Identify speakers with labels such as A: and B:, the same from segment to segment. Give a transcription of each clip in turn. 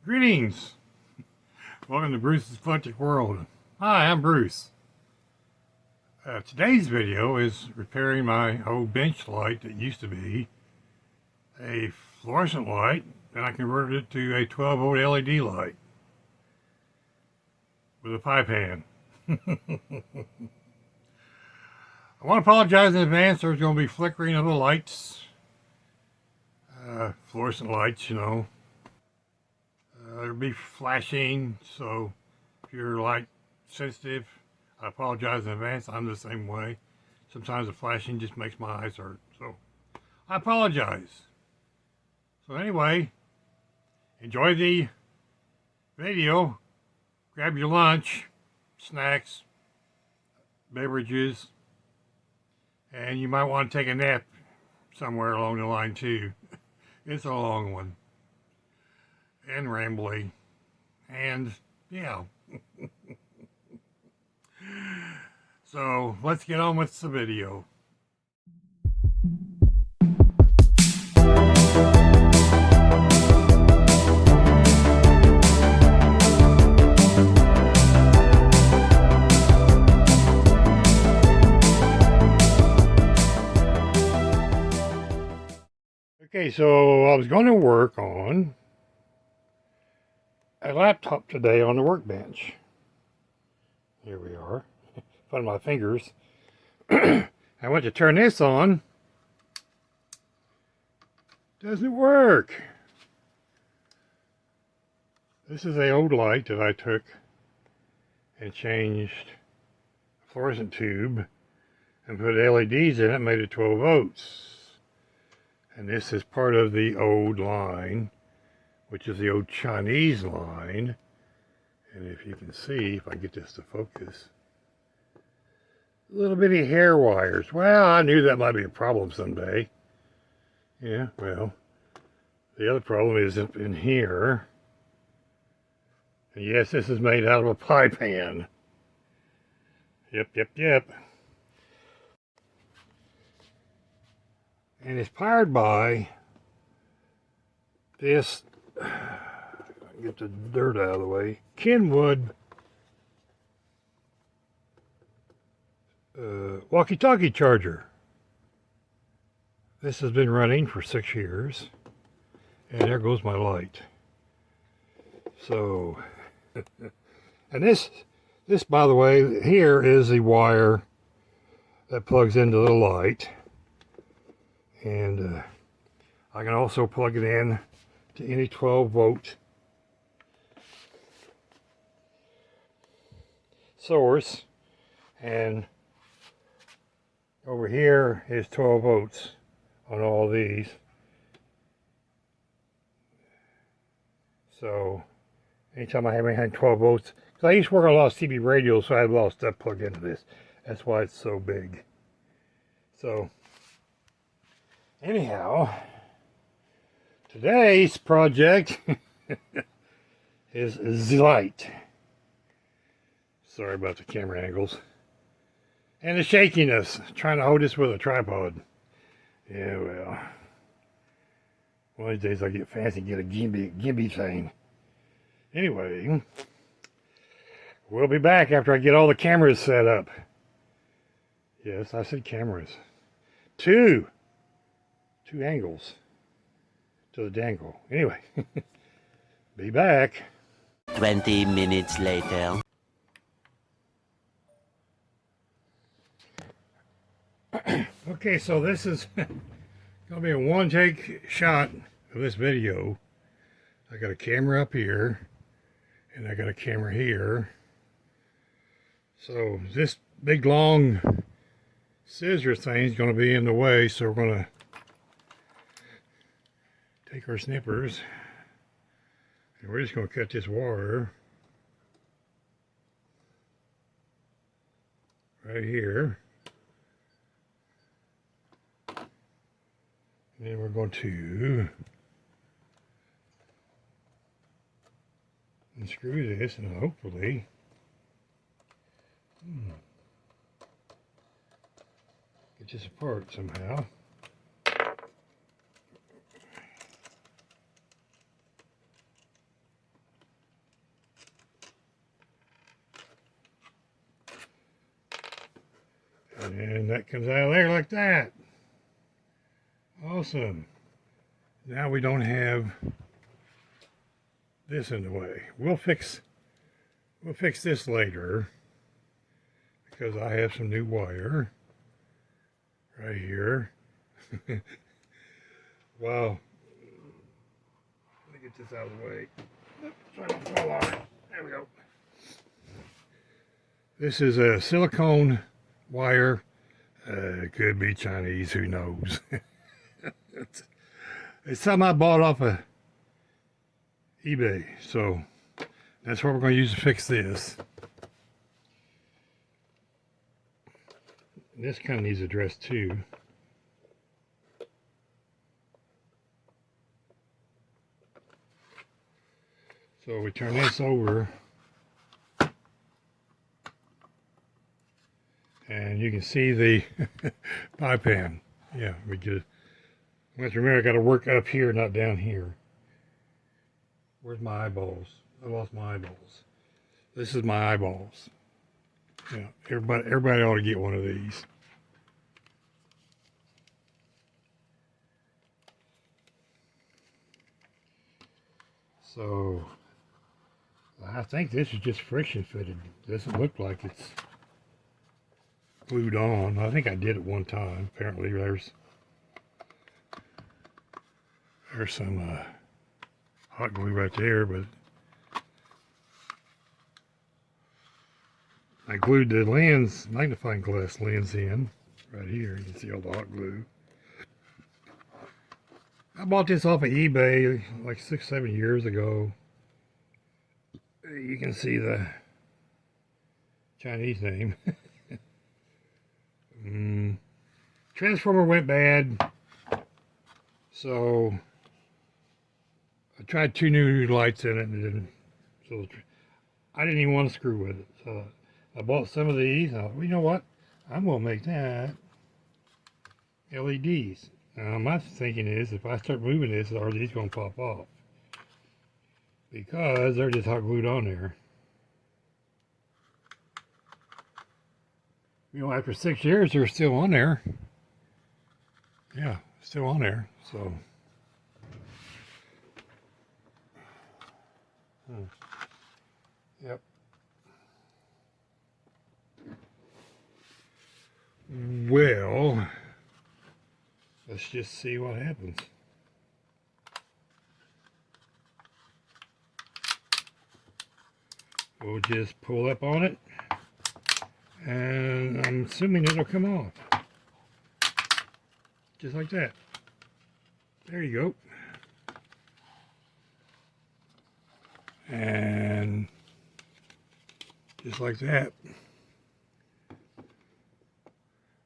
A: Greetings! Welcome to Bruce's Flickering World. Hi, I'm Bruce. Today's video is repairing my old bench light that used to be a fluorescent light, and I converted it to a 12-volt LED light with a pie pan. I want to apologize in advance. There's going to be flickering of the lights. Fluorescent lights, you know. There'll be flashing, so if you're light sensitive, I apologize in advance. I'm the same way. Sometimes the flashing just makes my eyes hurt, so I apologize. So anyway, enjoy the video. Grab your lunch, snacks, beverages, and you might want to take a nap somewhere along the line too. It's a long one and rambly, and yeah. So let's get on with the video. Okay, so I was going to work on a laptop today on the workbench. Here we are. Fun of my fingers. I went to turn this on. Doesn't work. This is an old light that I took and changed a fluorescent tube and put LEDs in it, made it 12 volts. And this is part of the old line, which is the old Chinese line. And if you can see, if I get this to focus, little bitty hair wires. Well, I knew that might be a problem someday. Yeah, well, the other problem is up in here. And yes, this is made out of a pie pan. Yep. And it's powered by this, get the dirt out of the way, Kenwood walkie-talkie charger. This has been running for 6 years, and there goes my light. So, and this by the way, here is the wire that plugs into the light, and I can also plug it in to any 12-volt source, and over here is 12 volts on all these. So anytime I have anything 12 volts, because I used to work on a lot of CB radios, so I have a lot of stuff plugged into this. That's why it's so big. So anyhow, today's project is the light. Sorry about the camera angles. And the shakiness, trying to hold this with a tripod. Yeah, well, one of these days I'll get fancy and get a gimbal thing. Anyway, we'll be back after I get all the cameras set up. Yes, I said cameras. Two angles to the dangle. Anyway, be back.
B: 20 minutes later.
A: Okay, so this is gonna be a one-take shot of this video. I got a camera up here, and I got a camera here. So this big long scissor thing is gonna be in the way, so we're gonna take our snippers, and we're just gonna cut this wire right here. And then we're going to unscrew this, and hopefully get this apart somehow. And that comes out of there like that. Awesome. Now we don't have this in the way. We'll fix this later because I have some new wire right here. Wow. Let me get this out of the way. Oops, so I don't fall on it. There we go. This is a silicone wire. It could be Chinese, who knows. It's something I bought off of eBay, so that's what we're going to use to fix this. This kind of needs addressed too. So we turn this over, and you can see the pie pan. Yeah, we get it. You have to remember, I got to work up here, not down here. Where's my eyeballs? I lost my eyeballs. This is my eyeballs. Yeah, everybody ought to get one of these. So I think this is just friction fitted. Doesn't look like it's glued on. I think I did it one time. Apparently there's some hot glue right there, but I glued the lens, magnifying glass lens in right here. You can see all the hot glue. I bought this off of eBay like 6-7 years ago. You can see the Chinese name. Transformer went bad, so I tried 2 new lights in it, and it didn't. So I didn't even want to screw with it. So I bought some of these. I thought, well, you know what? I'm gonna make that LEDs. Now my thinking is, if I start moving this, are these gonna pop off? Because they're just hot glued on there. You know, after 6 years, they're still on there. Yeah, still on there. So. Yep. Well, let's just see what happens. We'll just pull up on it, and I'm assuming it'll come off. Just like that. There you go. And just like that,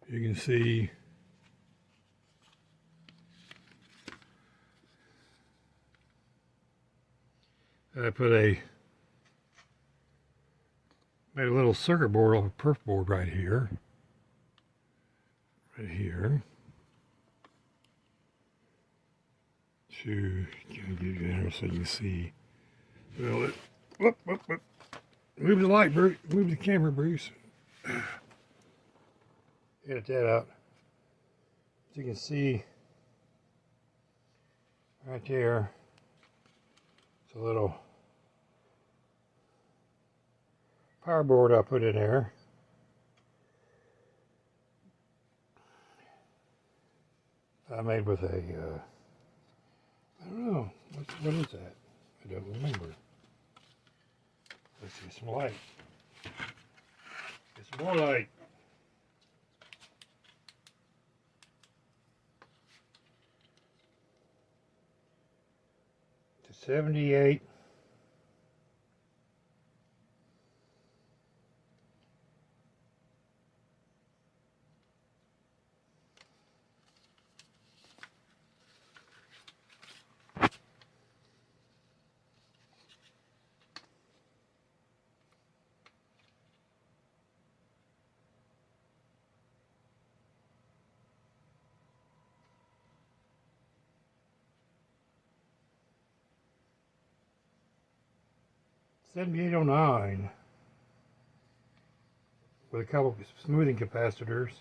A: you can see I made a little circuit board off a perf board right here. Right here. To kind of get you there so you can see. Well, whoop. Move the light, Bruce. Move the camera, Bruce. Edit that out. As you can see, right there, it's a little power board I put in there. I made with a, I don't know, what is that? I don't remember. Let's see, some light. Get some more light. To 78. $78.09 with a couple of smoothing capacitors.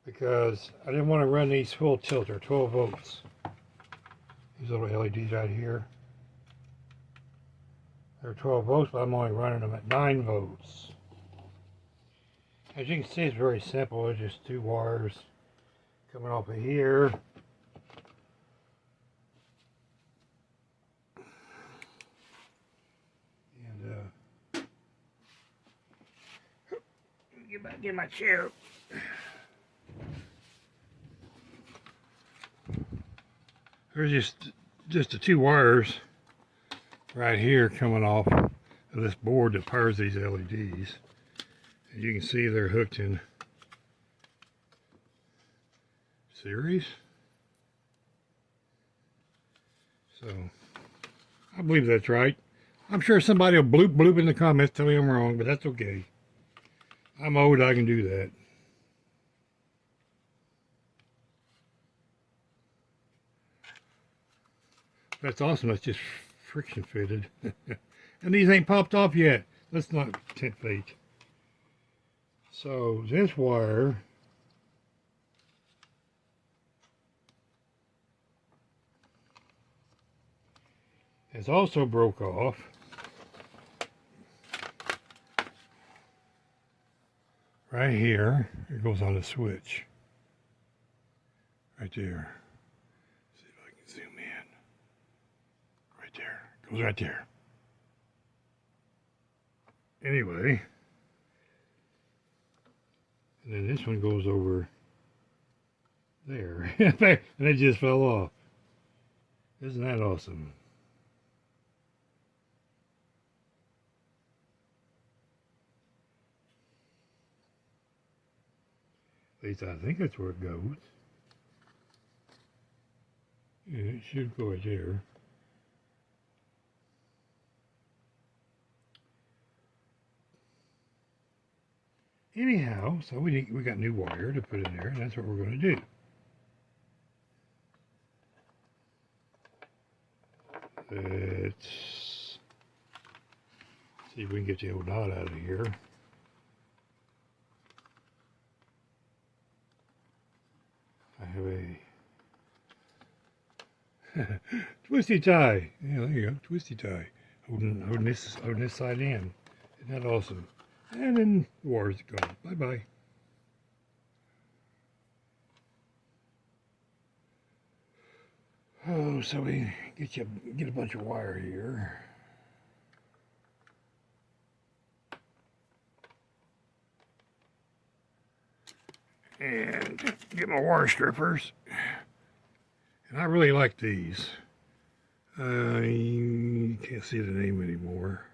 A: because I didn't want to run these full tilt. They're 12 volts. These little LEDs right here. They're 12 volts, but I'm only running them at 9 volts. As you can see, it's very simple. It's just 2 wires coming off of here. And get my chair. There's just the 2 wires right here coming off of this board that powers these LEDs. As you can see, they're hooked in series. So I believe that's right. I'm sure somebody will bloop in the comments, tell me I'm wrong, but that's okay. I'm old, I can do that. That's awesome. That's just friction fitted. And these ain't popped off yet. Let's not tempt fate. So this wire has also broke off. Right here. It goes on the switch. Right there. See if I can zoom in. Right there. It goes right there. Anyway. And then this one goes over there. And it just fell off. Isn't that awesome? At least I think that's where it goes. Yeah, it should go right there. Anyhow, so we got new wire to put in there, and that's what we're going to do. Let's see if we can get the old knot out of here. I have a twisty tie. Yeah, there you go, twisty tie. Holding this side in. Isn't that awesome? And then the wire's gone. Bye bye. Oh, so we get a bunch of wire here. And get my wire strippers. And I really like these. You can't see the name anymore.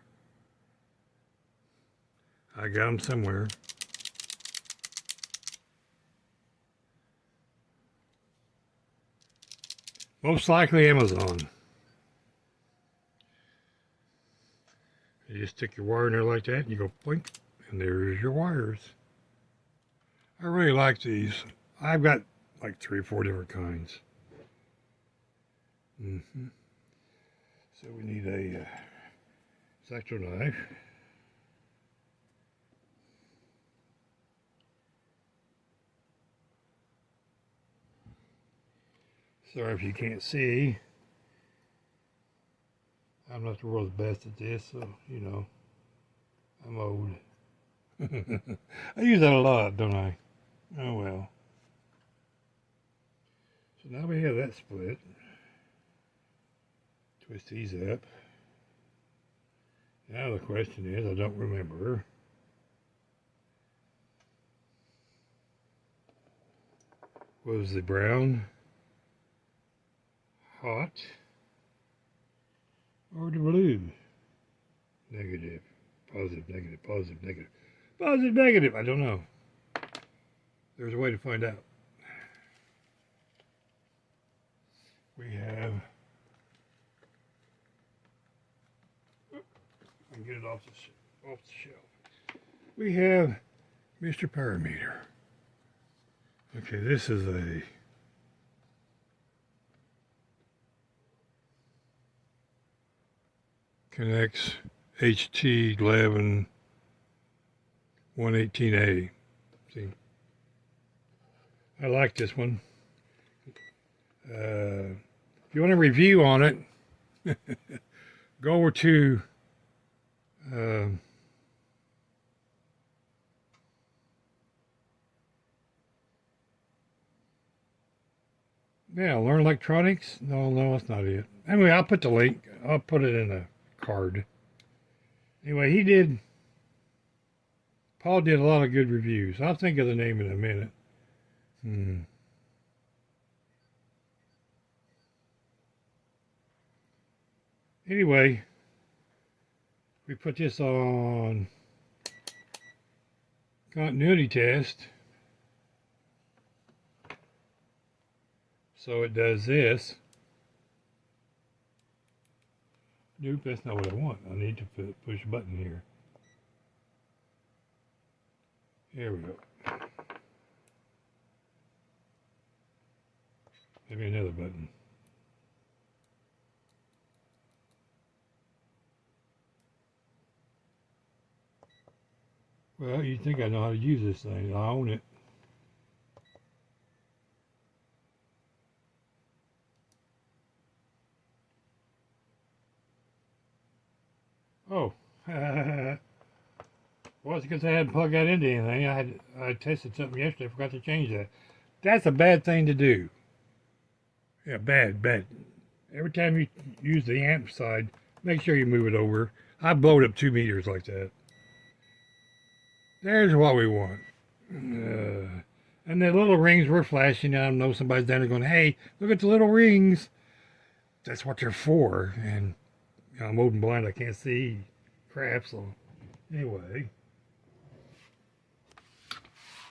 A: I got them somewhere. Most likely Amazon. You just stick your wire in there like that, and you go blink, and there's your wires. I really like these. I've got like 3 or 4 different kinds. So we need a sector knife. Sorry if you can't see. I'm not the world's best at this, so, you know, I'm old. I use that a lot, don't I? Oh well. So now we have that split. Twist these up. Now the question is, I don't remember. Was the brown hot or the blue? Negative, positive, negative, positive, negative, positive, negative. I don't know. There's a way to find out. We have, I can get it off the shelf. We have Mr. Parameter. Okay, this is a connects HT11 118A. See, I like this one. If you want a review on it, go over to yeah, Learn Electronics. No, that's not it. Anyway, I'll put the link. I'll put it in a card. Anyway, Paul did a lot of good reviews. I'll think of the name in a minute. Anyway, we put this on continuity test. So it does this. Nope, that's not what I want. I need to push a button here. Here we go. Maybe another button. Well, you'd think I know how to use this thing. I own it. Oh. Well, it's because I hadn't plugged that into anything. I tested something yesterday. I forgot to change that. That's a bad thing to do. Yeah, bad. Every time you use the amp side, make sure you move it over. I blowed up 2 meters like that. There's what we want. And the little rings were flashing. I know somebody's down there going, hey, look at the little rings. That's what they're for. And you know, I'm old and blind. I can't see crap. So anyway,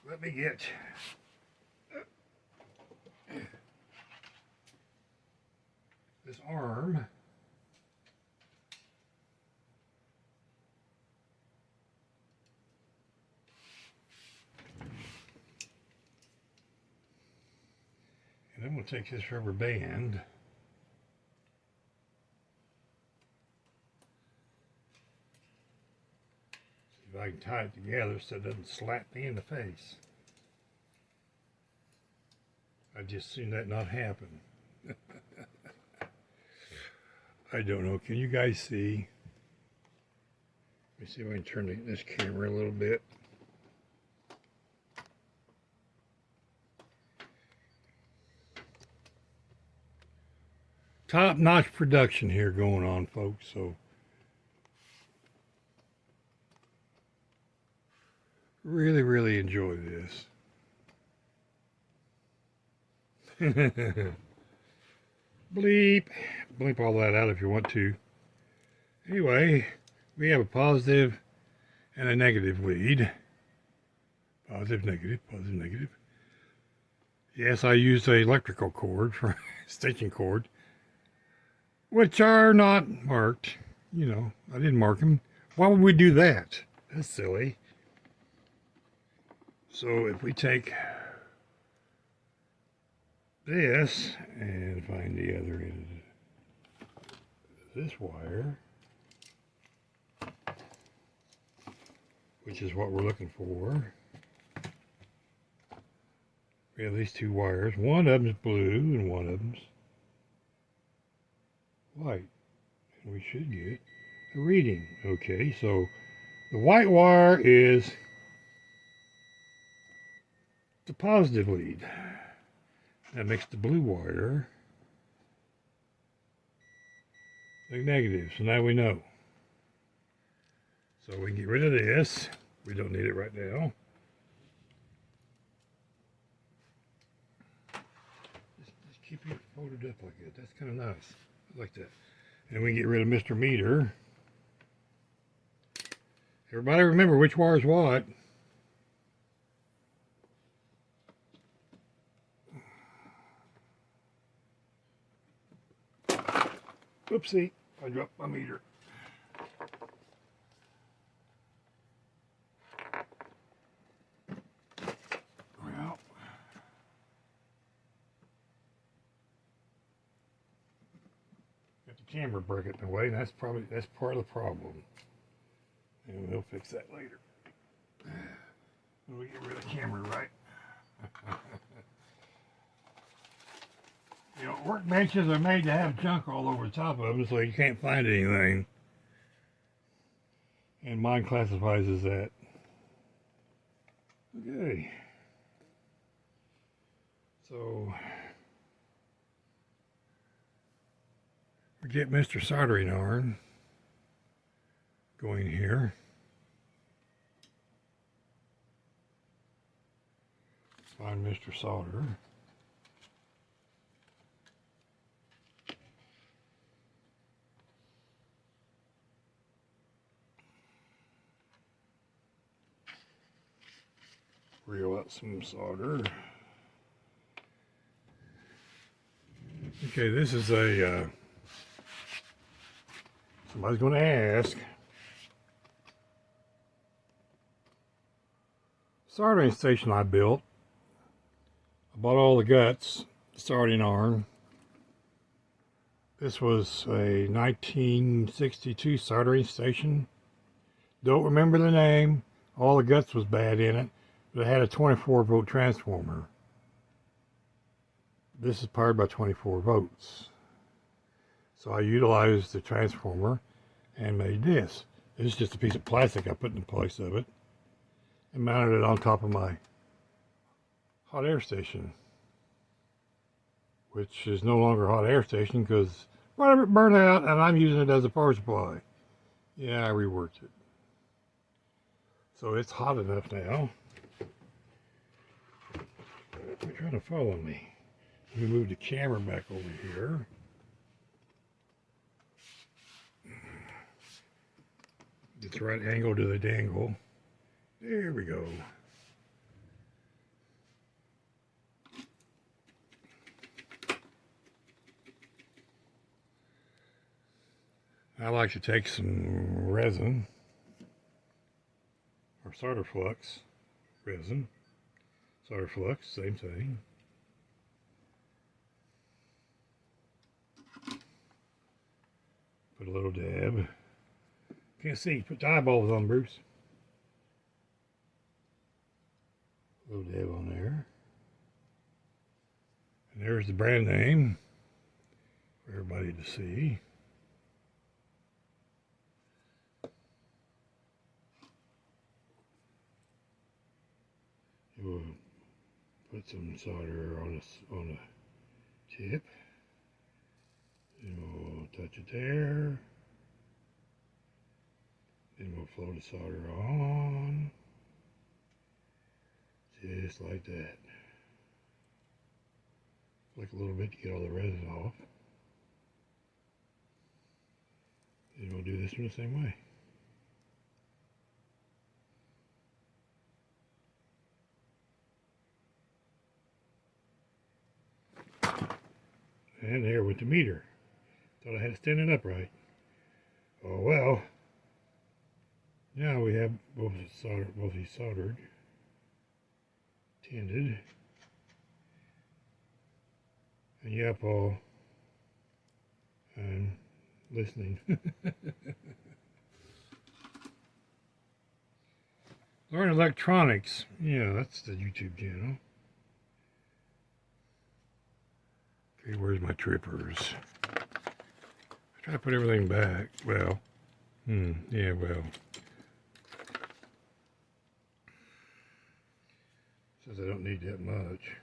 A: let me get this arm. And then we'll take this rubber band. See if I can tie it together so it doesn't slap me in the face. I just seen that not happen. I don't know. Can you guys see? Let me see if I can turn this camera a little bit. Top-notch production here going on, folks. So really enjoy this. Bleep all that out if you want to. Anyway, we have a positive and a negative lead. Positive, negative. Yes, I used an electrical cord for extension cord, which are not marked. You know, I didn't mark them. Why would we do that? That's silly. So if we take this and find the other end of this wire, which is what we're looking for. We have these 2 wires. One of them's blue and one of them's white. And we should get a reading. Okay, so the white wire is the positive lead. That makes the blue wire the negative. So now we know. So we can get rid of this. We don't need it right now. Just keep it folded up like that. That's kind of nice. I like that. And we can get rid of Mr. Meter. Everybody remember which wire is what. Oopsie, I dropped my meter. Well, got the camera breaking in the way, and that's part of the problem. And we'll fix that later. When we get rid of the camera, right? Workbenches are made to have junk all over the top of them so you can't find anything. And mine classifies as that. Okay. So we get Mr. Soldering Iron going here. Find Mr. Solder. Reel out some solder. Okay, this is a, somebody's going to ask. Soldering station I built. I bought all the guts, the soldering iron. This was a 1962 soldering station. Don't remember the name. All the guts was bad in it, but it had a 24 volt transformer. This is powered by 24 volts. So I utilized the transformer and made this. This is just a piece of plastic I put in place of it and mounted it on top of my hot air station, which is no longer a hot air station because whatever it burned out and I'm using it as a power supply. Yeah, I reworked it. So it's hot enough now. You're trying to follow me. Let me move the camera back over here. Get the right angle to the dangle. There we go. I like to take some resin or solder flux resin. Solder flux, same thing. Put a little dab. Can't see. Put the eyeballs on, Bruce. A little dab on there. And there's the brand name for everybody to see. We'll put some solder on the tip. And we'll touch it there. Then we'll flow the solder on. Just like that. Flick a little bit to get all the resin off. Then we'll do this one the same way. And there went the meter. Thought I had it standing upright. Oh well. Now we have both these soldered, tended, and yeah, Paul, I'm listening. Learn electronics. Yeah, that's the YouTube channel. Okay, where's my trippers? I try to put everything back. Well, yeah, well. Since I don't need that much.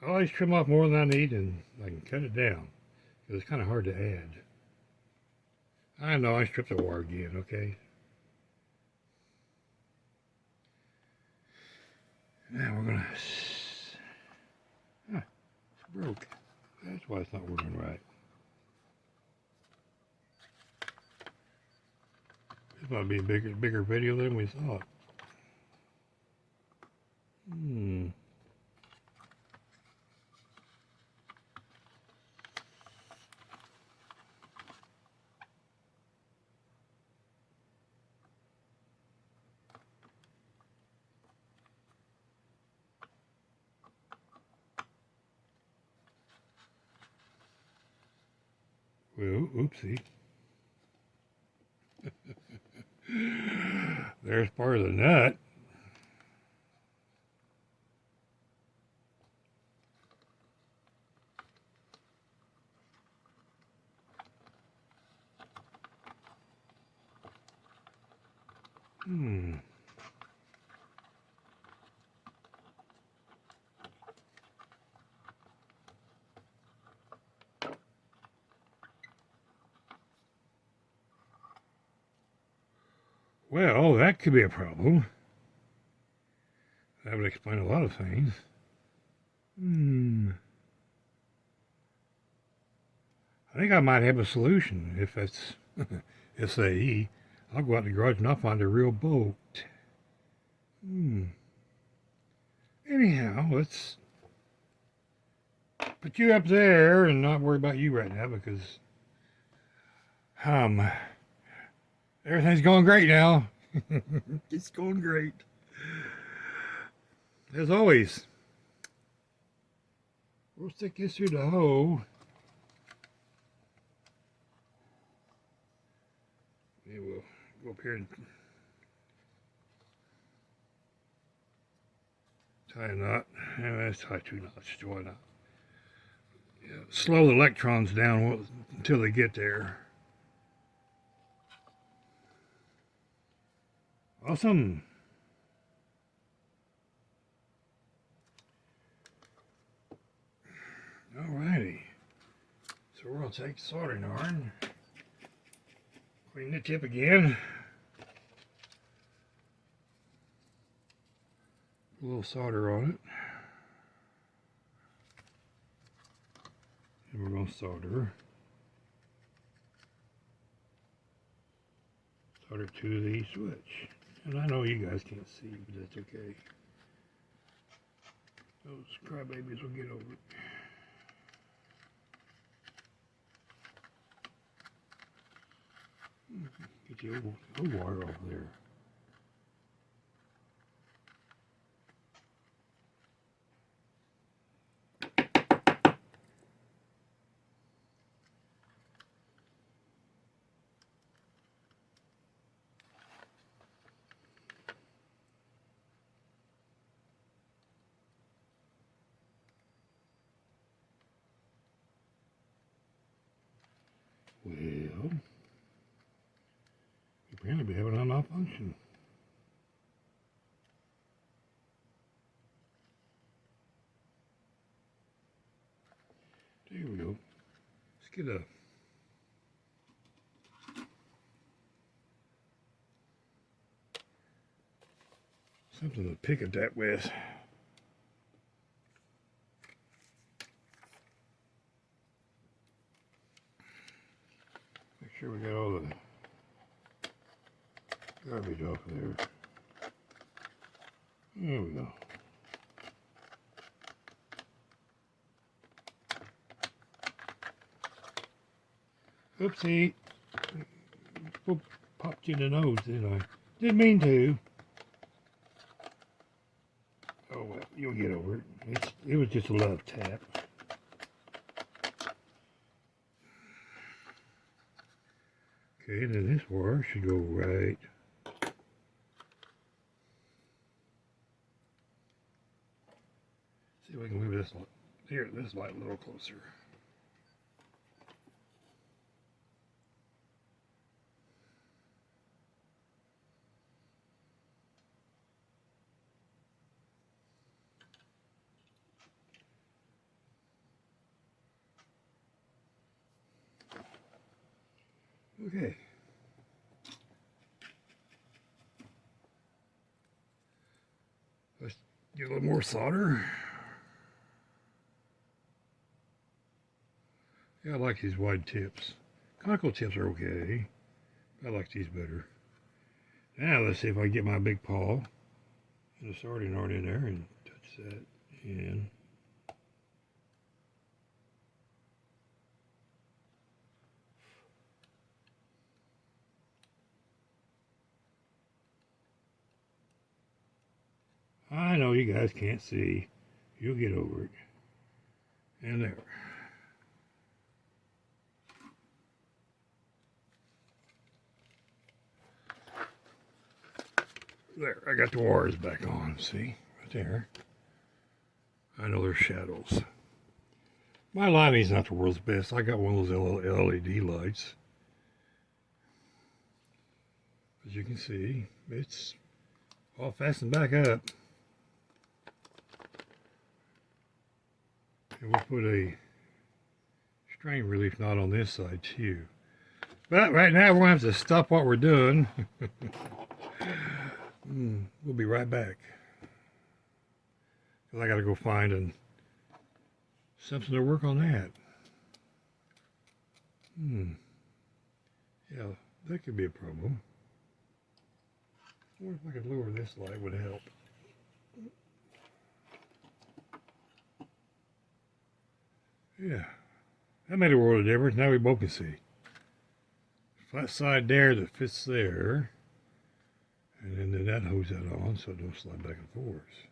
A: I always trim off more than I need and I can cut it down. Because it's kind of hard to add. I know, I stripped the wire again, okay? Now we're gonna... Ah, it's broke. That's why it's not working right. This might be a bigger video than we thought. Well, oopsie. There's part of the nut. Hmm. Well, that could be a problem. That would explain a lot of things. Hmm. I think I might have a solution. If that's SAE, I'll go out in the garage and I'll find a real boat. Anyhow, let's put you up there and not worry about you right now because everything's going great now. It's going great. As always, we'll stick this through the hole. Yeah, we'll go up here and tie a knot. Yeah, let's tie 2 knots. Why not? Yeah, slow the electrons down until they get there. Awesome. Alrighty. So we're going to take soldering iron, clean the tip again. A little solder on it. And we're going to solder to the switch. And I know you guys can't see, but that's okay. Those crybabies will get over it. Get the old wire off there. Well, you apparently be having a malfunction. There we go. Let's get something to pick at that with. Make sure we got all the garbage off of there. There we go. Oopsie. Popped you in the nose, didn't I? Didn't mean to. Oh well, you'll get over it. It was just a love tap. Okay, then this wire should go right. See if we can move this here, this light a little closer. Okay. Let's get a little more solder. Yeah, I like these wide tips. Conical tips are okay. I like these better. Now let's see if I can get my big paw and the soldering iron in there and touch that in. I know you guys can't see. You'll get over it. And there. There, I got the wires back on. See? Right there. I know there's shadows. My lighting's not the world's best. I got one of those LED lights. As you can see. it's all fastened back up. And we'll put a strain relief knot on this side too. But right now we're going to have to stop what we're doing. We'll be right back. Because I got to go find something to work on that. Yeah, that could be a problem. I wonder if I could lower this light would help. Yeah, that made a world of difference. Now we both can see. Flat side there that fits there. And then that holds that on so it don't slide back and forth.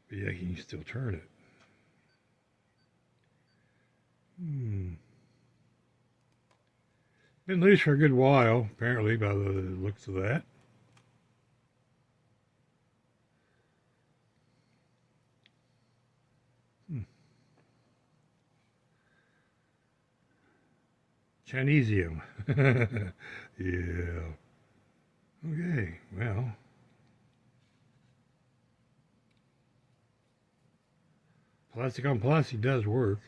A: But yeah, you can still turn it. Been loose for a good while, apparently, by the looks of that. Chinesium. Yeah. Okay, well. Plastic on plastic does work.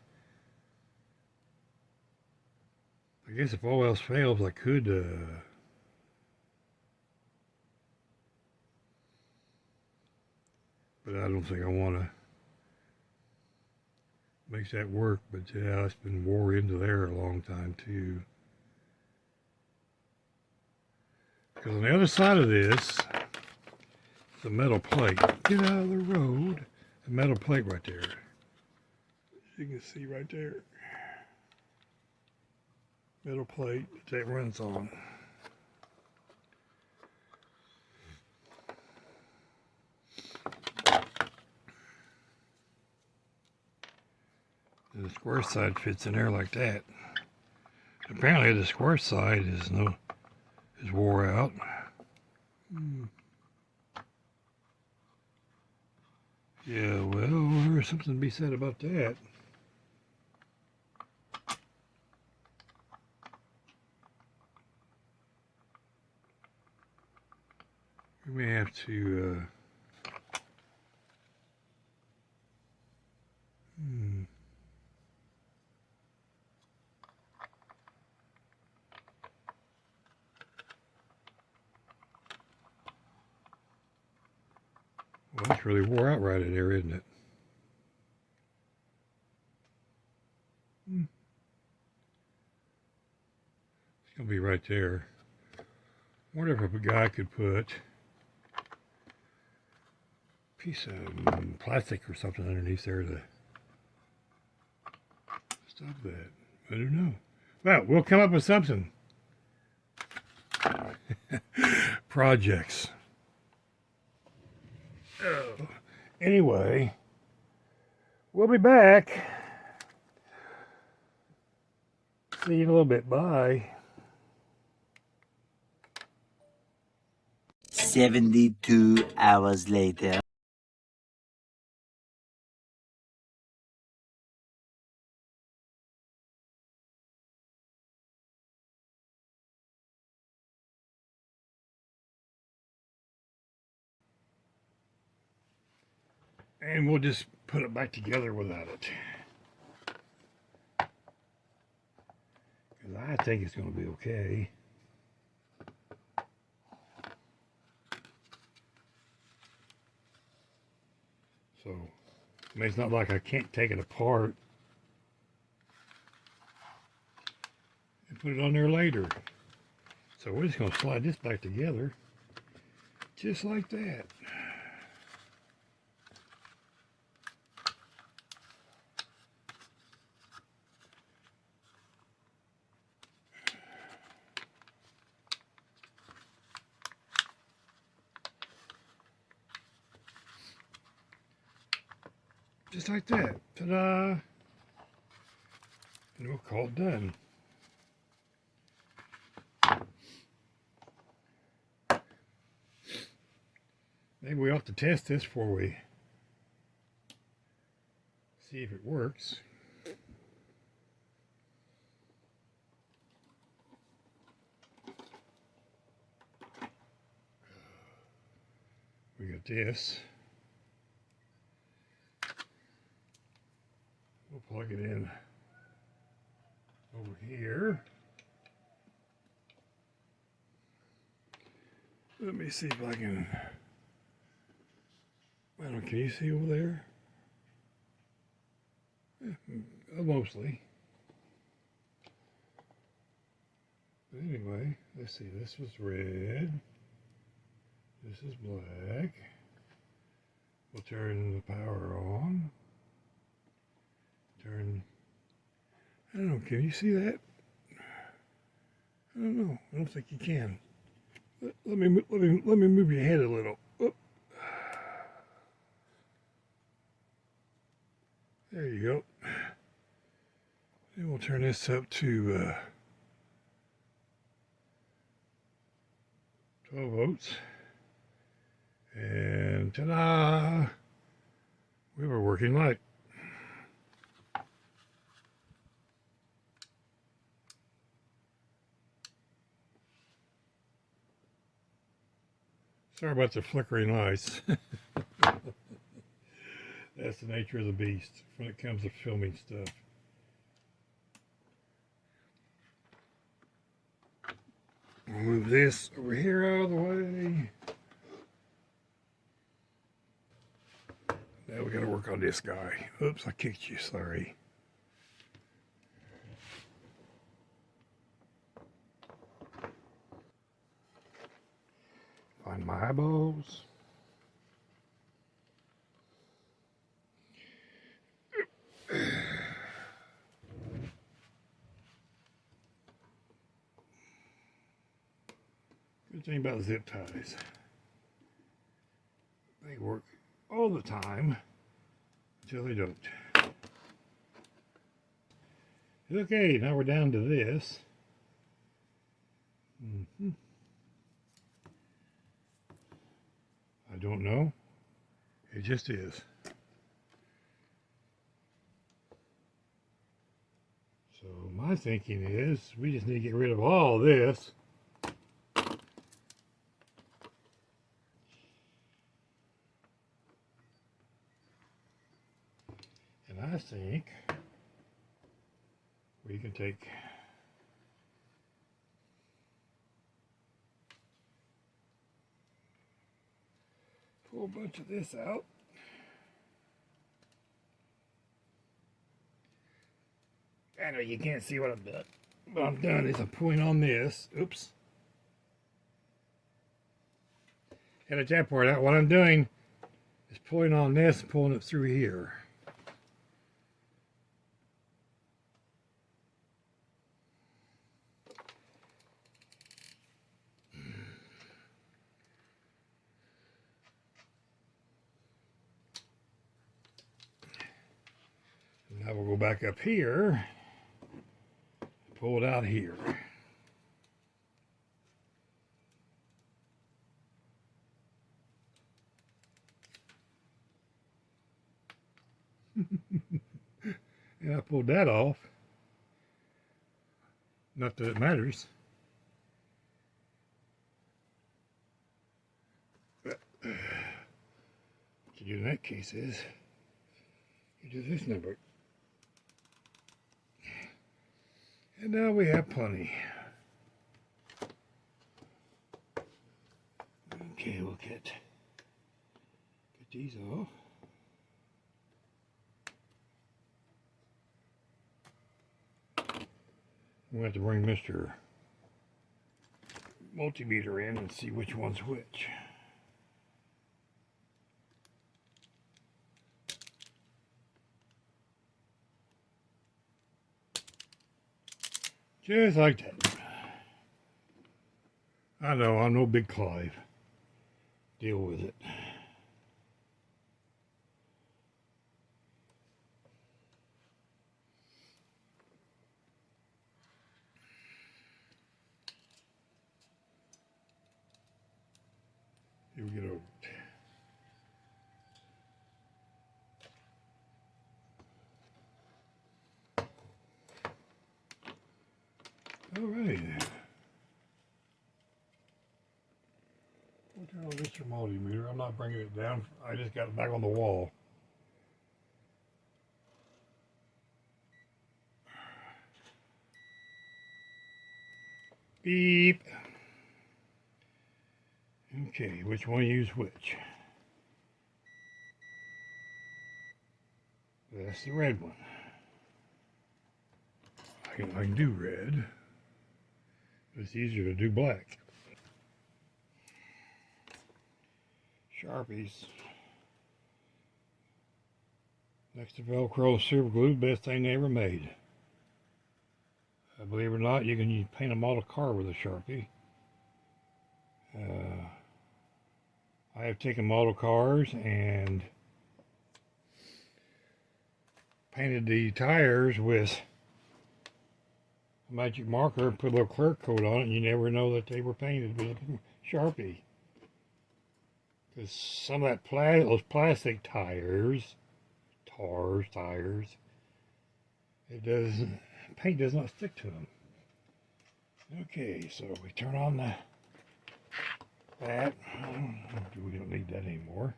A: I guess if all else fails, I could but I don't think I want to make that work. But yeah, it's been wore into there a long time too. Because on the other side of this, it's a metal plate. Get out of the road. A metal plate right there. You can see right there. Metal plate that runs on. And the square side fits in there like that. Apparently the square side is wore out. Yeah, well, there's something to be said about that. We may have to well, it's really wore out right in there, isn't it? It's going to be right there. I wonder if a guy could put a piece of plastic or something underneath there to stop that. I don't know. Well, we'll come up with something. Projects. Oh. Anyway, we'll be back. See you in a little bit. Bye.
B: 72 hours later.
A: And we'll just put it back together without it. Because I think it's going to be okay. So, I mean, it's not like I can't take it apart and put it on there later. So we're just going to slide this back together just like that. Just like that. Ta-da! And we'll call it done. Maybe we ought to test this before we see if it works. We got this. We'll plug it in over here. Let me see if I can. I don't know, can you see over there? Mostly. But anyway, let's see. This was red. This is black. We'll turn the power on. Turn. I don't know. Can you see that? I don't know. I don't think you can. Let me move your head a little. Oh. There you go. And we'll turn this up to 12 volts. And ta-da! We have a working light. Sorry about the flickering lights. That's the nature of the beast when it comes to filming stuff. We'll move this over here out of the way. Now we got to work on this guy. Oops, I kicked you, sorry. Find my eyeballs. Good thing about zip ties. They work all the time until they don't. Okay, now we're down to this. I don't know. It just is. So my thinking is we just need to get rid of all this. And I think we can take pull a bunch of this out. I know you can't see what I'm doing. What I'm doing is I'm pulling on this. Oops. Edit that part out. What I'm doing is pulling on this and pulling it through here. Now we'll go back up here, pull it out here. And I pulled that off. Not that it matters. But what you do in that case is you do this number. And now we have plenty. Okay, we'll get these off. We'll have to bring Mr. Multimeter in and see which one's which. Just like that. I know, I'm no big Clive. Deal with it. Here we get over it. All right. We'll turn all this extra multimeter. I'm not bringing it down. I just got it back on the wall. Beep. Okay, which one use which? That's the red one. I can do red. It's easier to do black. Sharpies. Next to Velcro, super glue, best thing they ever made. Believe it or not, you can paint a model car with a Sharpie. I have taken model cars and painted the tires with a magic marker and put a little clear coat on it, and you never know that they were painted with a Sharpie. Because some of that those plastic tires, paint does not stick to them. Okay, so we turn on that. We don't need that anymore.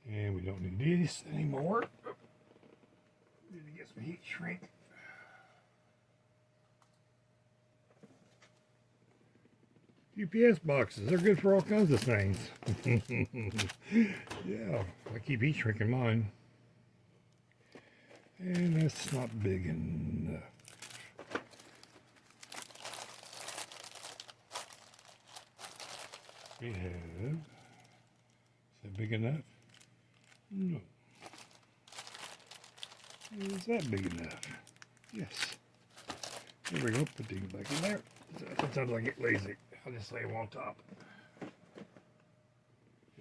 A: And we don't need this anymore. Need to get some heat shrink. UPS boxes, they're good for all kinds of things. Yeah, I keep heat shrinking mine. And that's not big enough. We have, is that big enough? No. Is that big enough? Yes. There we go, put these back in there. Sometimes I get lazy. I'll just lay them on top.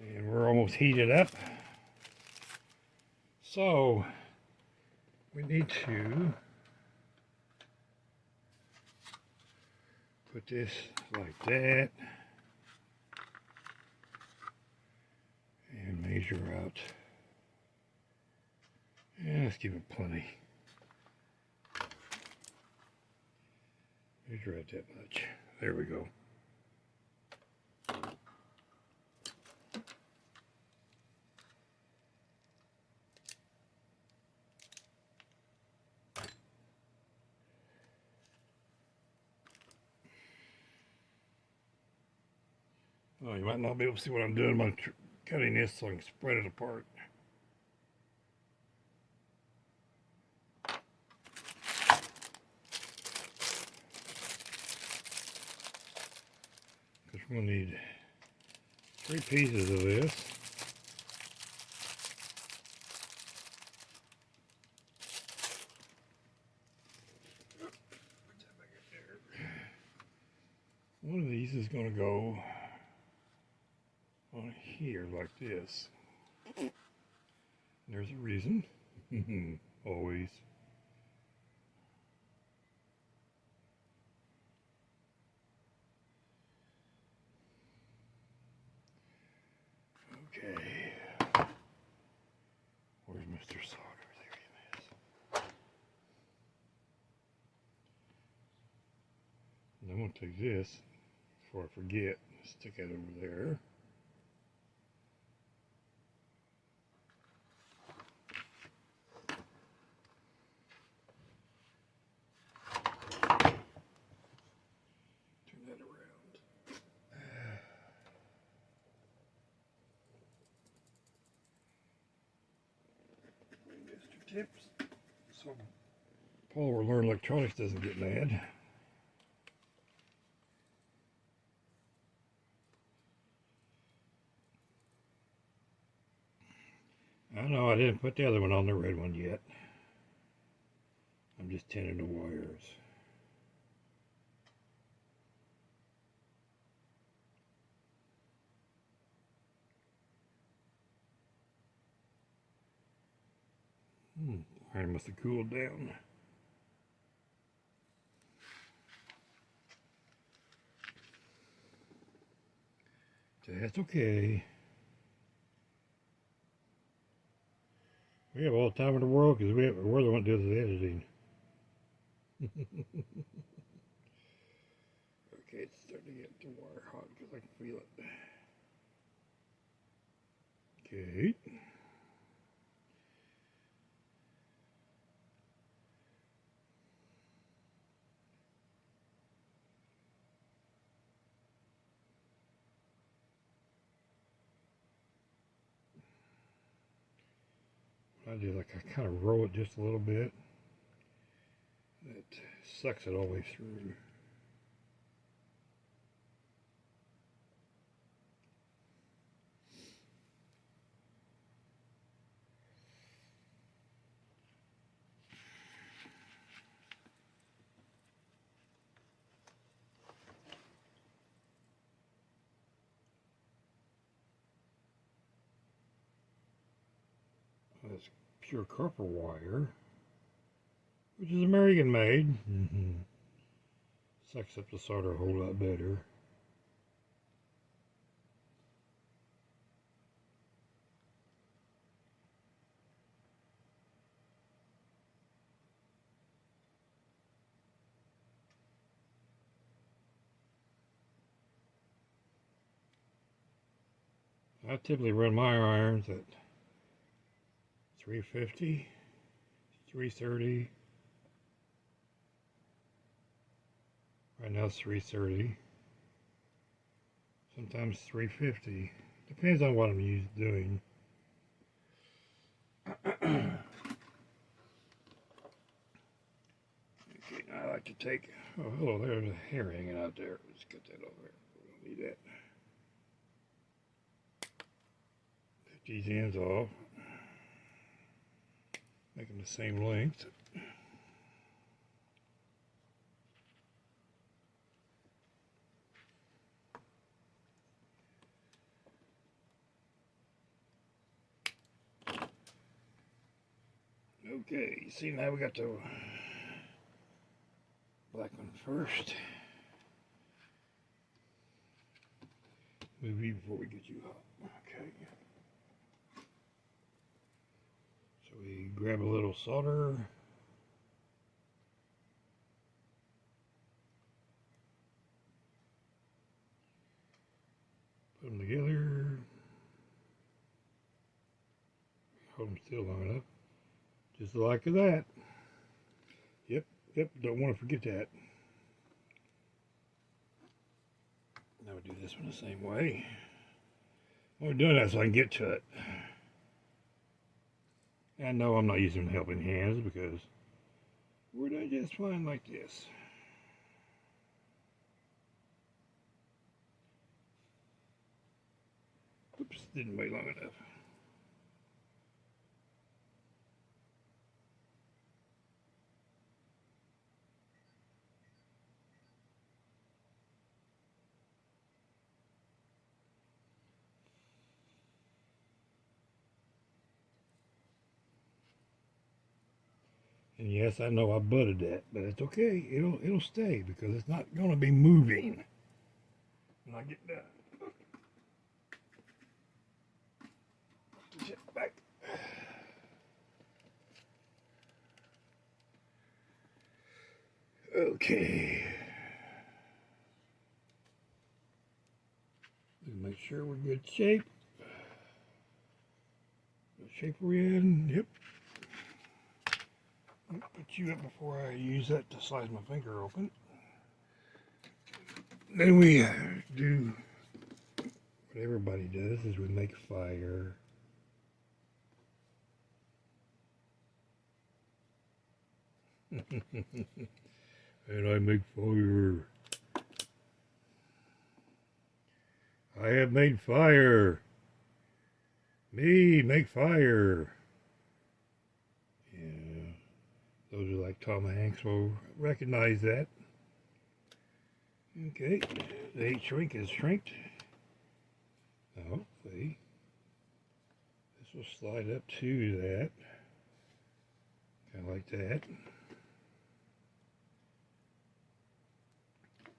A: And we're almost heated up. So, we need to put this like that. And measure out. And let's give it plenty. Measure out that much. There we go. Oh, you might not be able to see what I'm doing. I'm cutting this so I can spread it apart. Because we're going to need 3 pieces of this. One of these is going to go on here like this. There's a reason. Always. Okay. Where's Mr. Solder? There he is. And I'm going to take this before I forget. Stick it over there. Turn that around. Mr. Tips. So Paul will learn electronics doesn't get mad. I know I didn't put the other one on the red one yet. I'm just tinning the wires. Iron must have cooled down. That's okay. We have all the time in the world because we're the one that does the editing. Okay, it's starting to get the wire hot because I can feel it. Okay. I do like I kind of roll it just a little bit. That sucks it all the way through. That's pure copper wire, which is American made. Sucks up the solder a whole lot better. I typically run my irons at 350, 330. Right now it's 330. Sometimes 350. Depends on what I'm doing. Okay, now I like to take. Oh, hello, there's a hair hanging out there. Let's get that over there. We don't need that. Take these ends off. Make them the same length. Okay, see now we got the black one first. Move you before we get you hot. Okay. So we grab a little solder. Put them together. Hold them still long enough. Just like that. Yep, don't want to forget that. Now we do this one the same way. We're doing that so I can get to it. And no, I'm not using helping hands because we're doing just fine like this. Oops, didn't wait long enough. And yes, I know I butted that, but it's okay. It'll stay because it's not going to be moving when I get done. Sit back. Okay. Make sure we're good shape. What shape we're in. Yep. Put you up before I use that to slice my finger open. Then we do what everybody does is we make fire. And I make fire. I have made fire. Me make fire. Yeah. Those are like Tom Hanks will recognize that. Okay. The heat shrink is shrinked. Now, see. This will slide up to that. Kind of like that.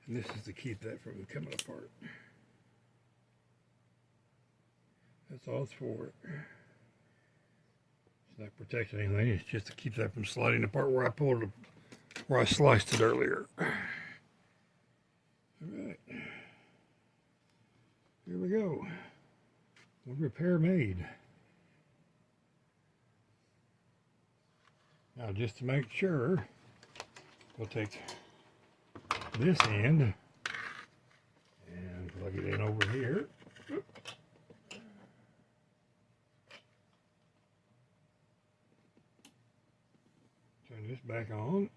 A: And this is to keep that from coming apart. That's all it's for. It's not protecting anything, it's just to keep that from sliding apart where I pulled it, where I sliced it earlier. Alright. There we go. One repair made. Now just to make sure, we'll take this end and plug it in over here. Turn this back on.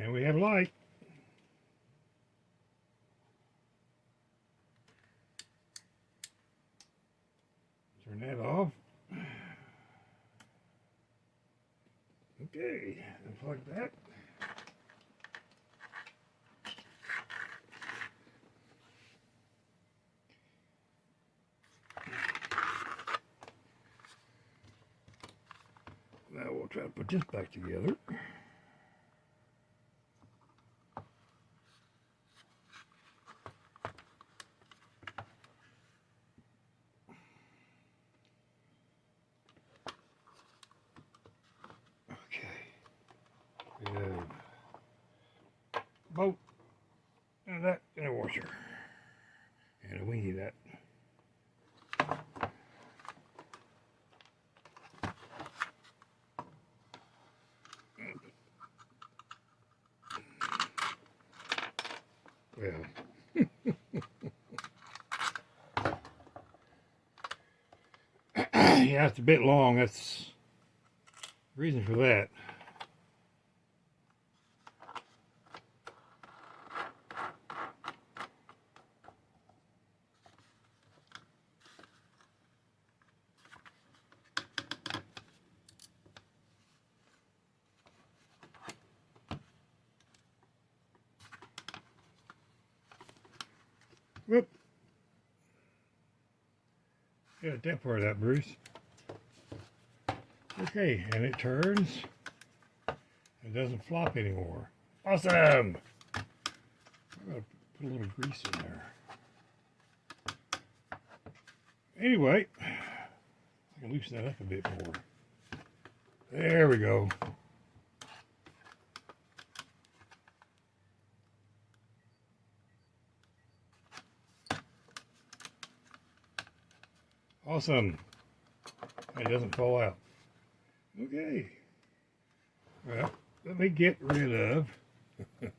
A: And we have light. Turn that off. Okay, unplug that. Now we'll try to put this back together. Boat and that in a washer and a weenie that. Well, yeah, it's a bit long. That's the reason for that. Whoop. Got that part of that, Bruce. Okay, and it turns. It doesn't flop anymore. Awesome! I'm gonna put a little grease in there. Anyway, I can loosen that up a bit more. There we go. Awesome. It doesn't fall out. Okay. Well, let me get rid of okay,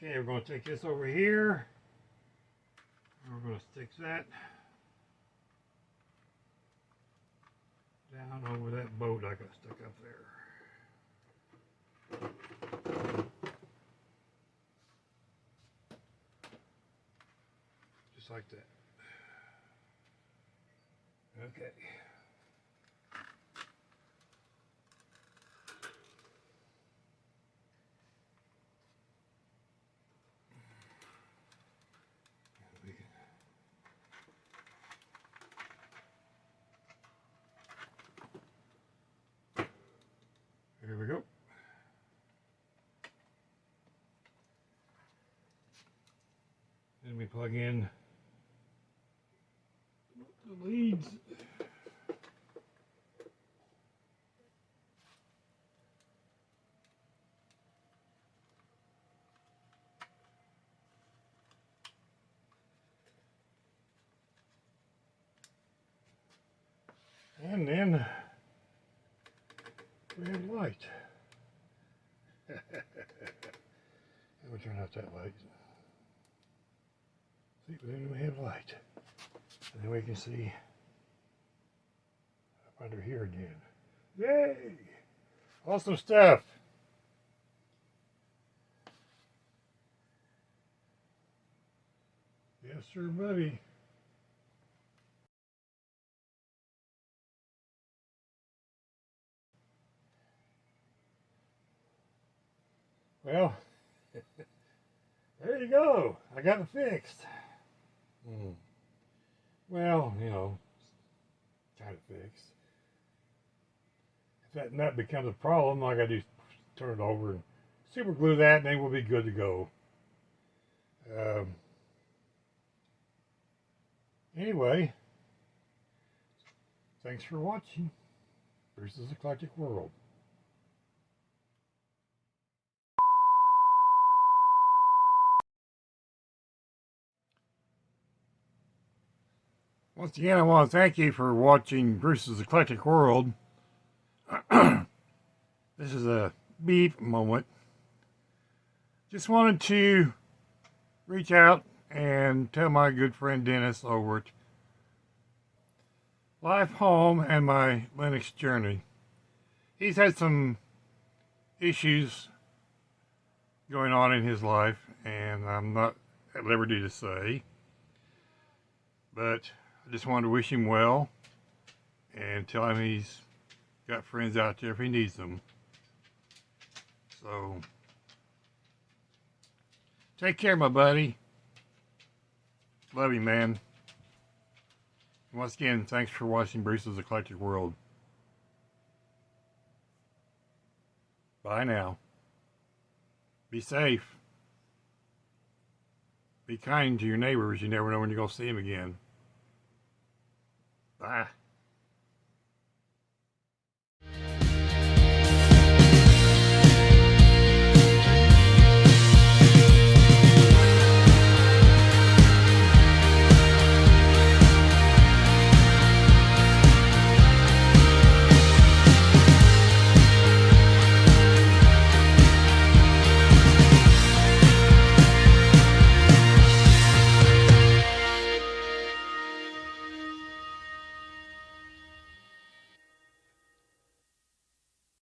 A: we're going to take this over here. We're going to stick that down over that boat I got stuck up there. Just like that. Okay. Here we go. Then we plug in the leads. And then we have light. And we'll turn out that light. See, then we have light. And then we can see up under here again. Yay! Awesome stuff. Yes, sir, buddy. Well, there you go. I got it fixed. Well, you know, kind of fixed. If that nut becomes a problem, all I gotta do is turn it over and super glue that, and then we'll be good to go. Anyway, thanks for watching Bruce's Eclectic World. Once again, I want to thank you for watching Bruce's Eclectic World. This is a beep moment. Just wanted to reach out and tell my good friend Dennis over at Life Home and my Linux journey. He's had some issues going on in his life, and I'm not at liberty to say, but I just wanted to wish him well and tell him he's got friends out there if he needs them. So, take care, my buddy. Love you, man. And once again, thanks for watching Bruce's Eclectic World. Bye now. Be safe. Be kind to your neighbors. You never know when you're going to see them again. Bye.